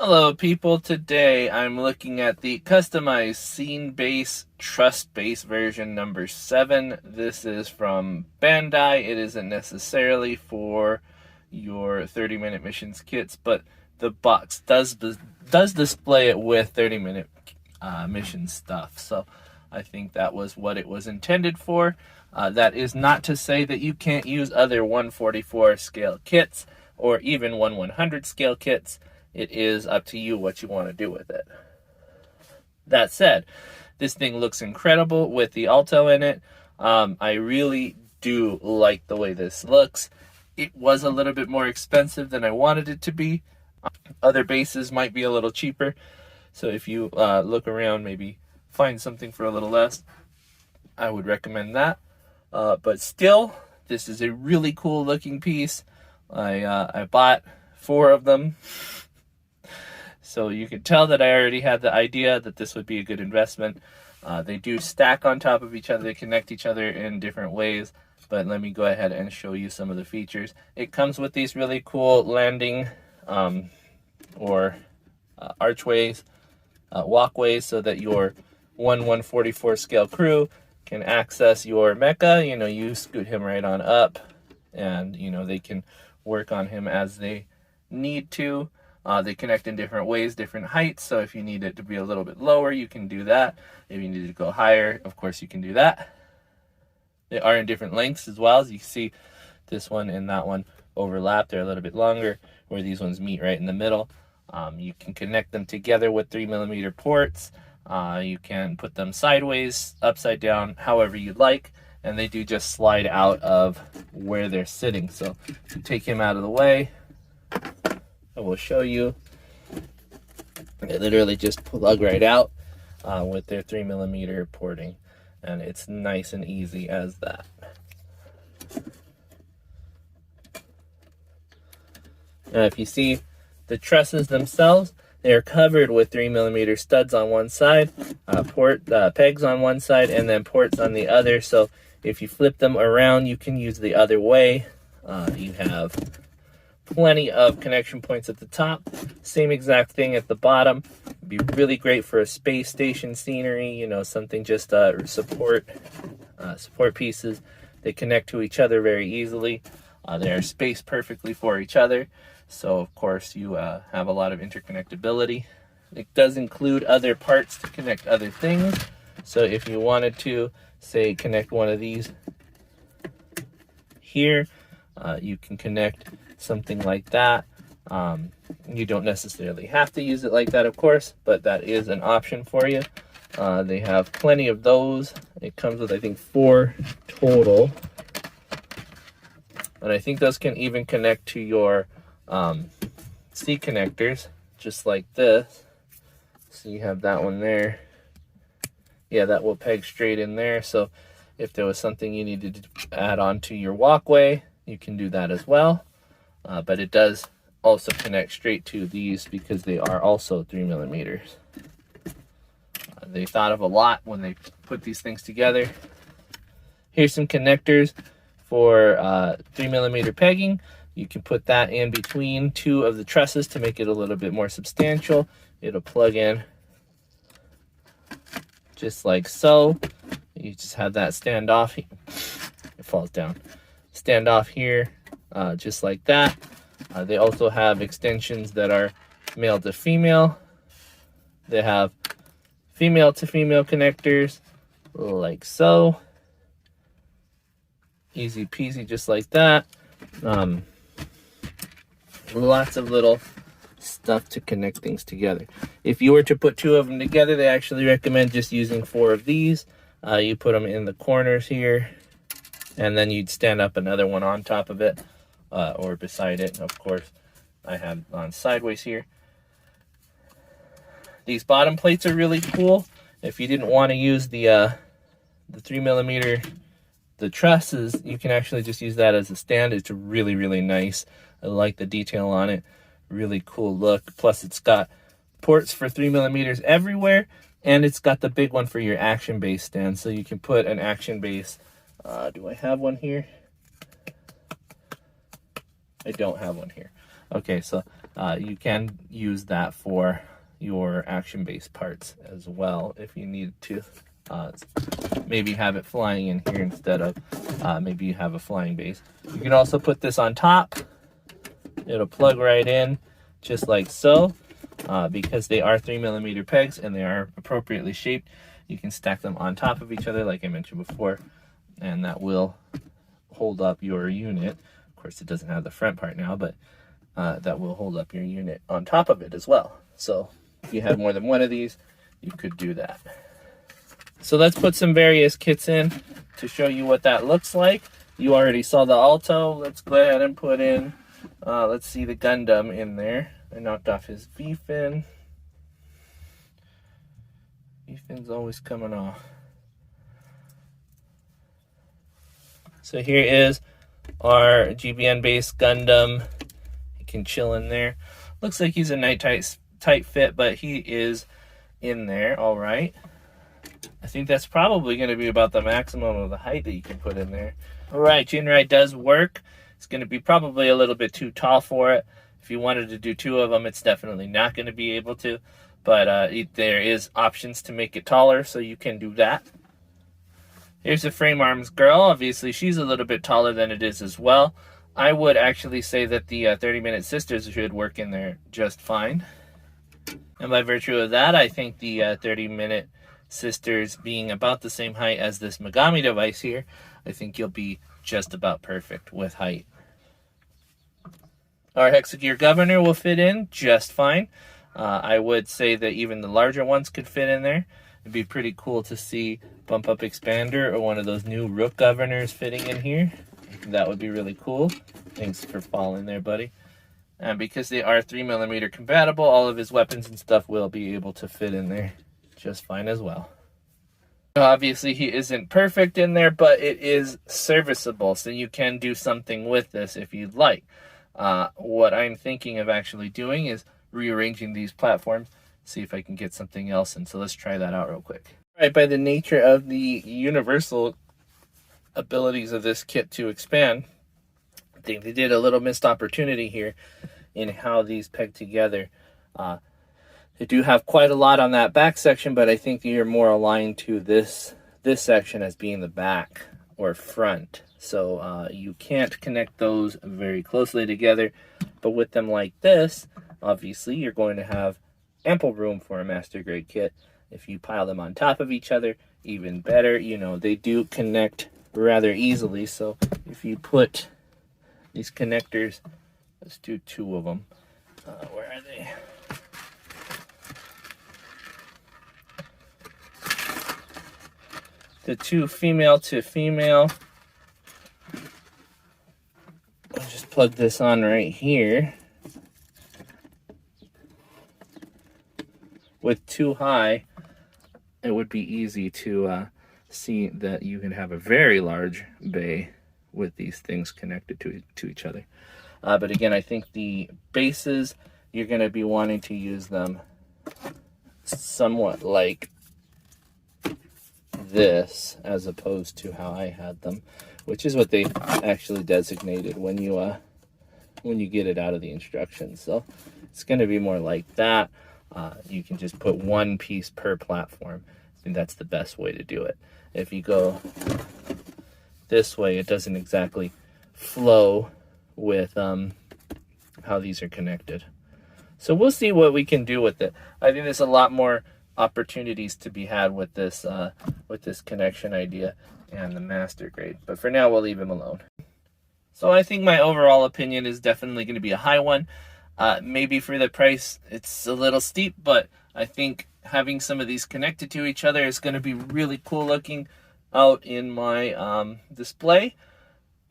Hello people, today I'm looking at the customized scene base truss base version number 7. This is from Bandai. It isn't necessarily for your 30-minute missions kits, but the box does display it with 30-minute mission stuff. So I think that was what it was intended for. That is not to say that you can't use other 144 scale kits or even 1/100 scale kits. It is up to you what you want to do with it. That said, this thing looks incredible with the Alto in it. I really do like the way this looks. It was a little bit more expensive than I wanted it to be. Other bases might be a little cheaper. So if you look around, maybe find something for a little less, I would recommend that. But still, this is a really cool looking piece. I bought 4 of them. So you can tell that I already had the idea that this would be a good investment. They do stack on top of each other. They connect each other in different ways. But let me go ahead and show you some of the features. It comes with these really cool landing archways, walkways, so that your 1/144 scale crew can access your mecha. You scoot him right on up, and they can work on him as they need to. They connect in different ways, different heights. So if you need it to be a little bit lower, you can do that. If you need it to go higher, of course, you can do that. They are in different lengths as well. As you can see, this one and that one overlap. They're a little bit longer, where these ones meet right in the middle. You can connect them together with 3mm ports. You can put them sideways, upside down, however you'd like. And they do just slide out of where they're sitting. So if you take him out of the way, I will show you. They literally just plug right out with their 3mm porting, and it's nice and easy as that. Now, if you see the trusses themselves, they are covered with 3mm studs on one side, pegs on one side, and then ports on the other. So if you flip them around, you can use the other way. You have plenty of connection points at the top, same exact thing at the bottom. It'd be really great for a space station scenery, something just support pieces. They connect to each other very easily. They are spaced perfectly for each other, so of course you have a lot of interconnectability. It does include other parts to connect other things. So if you wanted to, say, connect one of these here, you can connect something like that. You don't necessarily have to use it like that, of course, but that is an option for you. They have plenty of those. It comes with, I think, 4 total. And I think those can even connect to your C connectors, just like this. So you have that one there. Yeah, that will peg straight in there. So if there was something you needed to add on to your walkway, you can do that as well. But it does also connect straight to these because they are also 3mm. They thought of a lot when they put these things together. Here's some connectors for 3mm pegging. You can put that in between 2 of the trusses to make it a little bit more substantial. It'll plug in just like so. You just have that stand off. It falls down. Stand off here, just like that. They also have extensions that are male to female. They have female to female connectors, like so. Easy peasy, just like that. Lots of little stuff to connect things together. If you were to put 2 of them together, they actually recommend just using 4 of these. You put them in the corners here, and then you'd stand up another one on top of it, or beside it. Of course, I have on sideways here. These bottom plates are really cool. If you didn't want to use the 3mm, the trusses, you can actually just use that as a stand. It's really, really nice. I like the detail on it. Really cool look. Plus, it's got ports for 3mm everywhere, and it's got the big one for your action base stand. So you can put an action base. Do I have one here? I don't have one here. Okay, so you can use that for your action base parts as well if you need to. Maybe have it flying in here instead of maybe you have a flying base. You can also put this on top. It'll plug right in just like so. Because they are 3mm pegs and they are appropriately shaped, you can stack them on top of each other like I mentioned before, and that will hold up your unit. Of course it doesn't have the front part now, but that will hold up your unit on top of it as well. So if you had more than one of these, you could do that. So let's put some various kits in to show you what that looks like. You already saw the Alto. Let's go ahead and put in, let's see, the Gundam in there. I knocked off his V-fin. V-fin's always coming off. So here is our GBN base Gundam. He can chill in there. Looks like he's a nice tight fit, but he is in there all right. I think that's probably going to be about the maximum of the height that you can put in there. All right, Jinrai does work. It's going to be probably a little bit too tall for it. If you wanted to do two of them, it's definitely not going to be able to. But there is options to make it taller, so you can do that. Here's the frame arms girl. Obviously, she's a little bit taller than it is as well. I would actually say that the 30-minute sisters should work in there just fine. And by virtue of that, I think the 30-minute sisters being about the same height as this Megami device here, I think you'll be just about perfect with height. Our Hexagear Governor will fit in just fine. I would say that even the larger ones could fit in there. It'd be pretty cool to see Bump Up Expander or one of those new Rook Governors fitting in here. That would be really cool. Thanks for falling there, buddy. And because they are 3mm compatible, all of his weapons and stuff will be able to fit in there just fine as well. Obviously, he isn't perfect in there, but it is serviceable, so you can do something with this if you'd like. What I'm thinking of actually doing is rearranging these platforms, see if I can get something else, and so let's try that out real quick. All right, by the nature of the universal abilities of this kit to expand, I think they did a little missed opportunity here in how these peg together. They do have quite a lot on that back section, but I think you're more aligned to this section as being the back or front. So you can't connect those very closely together, but with them like this, obviously you're going to have ample room for a master grade kit. If you pile them on top of each other, even better. You know, they do connect rather easily, so if you put these connectors, let's do two of them. Where are they? The two female to female. I'll just plug this on right here. With two high, it would be easy to see that you can have a very large bay with these things connected to each other. But again, I think the bases, you're going to be wanting to use them somewhat like this, as opposed to how I had them, which is what they actually designated when you get it out of the instructions. So it's going to be more like that. You can just put one piece per platform. I think that's the best way to do it. If you go this way, it doesn't exactly flow with how these are connected. So we'll see what we can do with it. I think there's a lot more opportunities to be had with this connection idea and the master grade. But for now, we'll leave him alone. So I think my overall opinion is definitely going to be a high one. Maybe for the price, it's a little steep, but I think having some of these connected to each other is going to be really cool looking out in my display.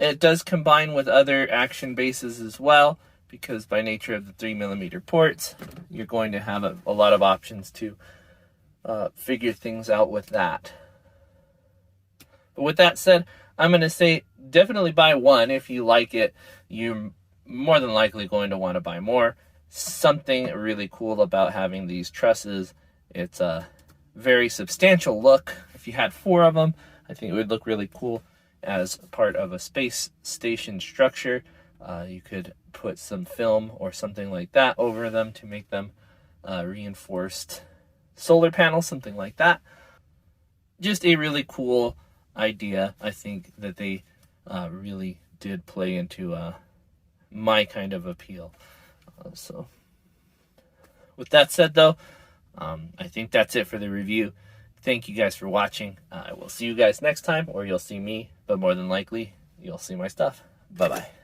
It does combine with other action bases as well, because by nature of the 3mm ports, you're going to have a lot of options to figure things out with that. But with that said, I'm going to say definitely buy one. If you like it, you're more than likely going to want to buy more. Something really cool about having these trusses, it's a very substantial look. If you had 4 of them, I think it would look really cool as part of a space station structure. You could put some film or something like that over them to make them reinforced solar panels, something like that. Just a really cool idea. I think that they really did play into my kind of appeal. So with that said, though, I think that's it for the review. Thank you guys for watching. I will see you guys next time, or you'll see me, but more than likely, you'll see my stuff. Bye-bye.